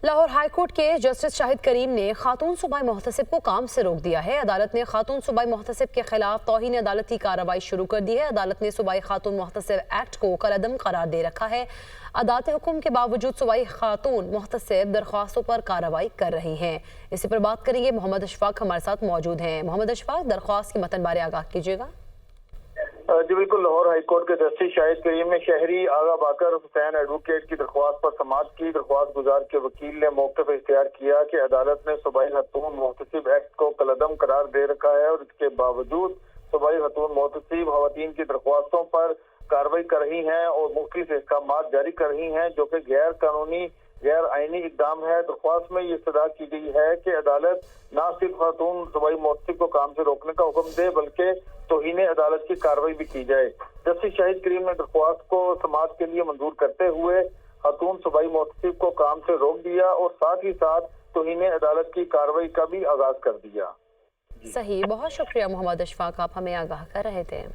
Lahore high court के justice Shahid करीम ने खातून सूबाई मोहतसिब को काम से रोक दिया है। अदालत ने खातून सूबाई मोहतसिब के खिलाफ तौहीन अदालत की कार्रवाई शुरू कर दी है। अदालत ने सूबाई खातून मोहतसिब एक्ट को कलअदम करार दे रखा है। अदालत हुक्म के बावजूद सूबाई खातून मोहतसिब दरख्वास्तों पर कार्रवाई कर रही हैं। इसी पर बात करेंगे। मोहम्मद अशफाक हमारे साथ मौजूद हैं। मोहम्मद अशफाक, दरख्वास्त के मतन बारे आगाह कीजिएगा। जी बिल्कुल, लाहौर हाई कोर्ट के जस्टिस शाहिद करीम ने शहरी आगा बाकर हुसैन एडवोकेट की दरख्वास्त पर समाअत की। दरख्वास्त गुजार के वकील ने मौके पर इख्तियार किया कि अदालत ने सूबाई खातून मोहतसिब एक्ट को कलअदम करार दे रखा है और इसके बावजूद सूबाई खातून मोहतसिब खवातीन की दरख्वास्तों पर कार्रवाई कर रही हैं और मुख्तलिफ अहकाम जारी कर रही हैं जो कि गैर कानूनी गैर आईनी इकदाम है। दरख्वास्त में ये सदा की गई है कि अदालत न सिर्फ खातून सूबाई मोहतसिब को काम से रोकने का हुक्म दे बल्कि तौहीन अदालत की कार्रवाई भी की जाए। जस्टिस शाहिद करीम ने दरख्वास्त को समाअत के लिए मंजूर करते हुए खातून सूबाई मोहतसिब को काम से रोक दिया और साथ ही साथ तौहीन अदालत की कार्रवाई का भी आगाज कर दिया। सही, बहुत शुक्रिया मोहम्मद अशफाक, आप हमें आगाह कर रहे थे।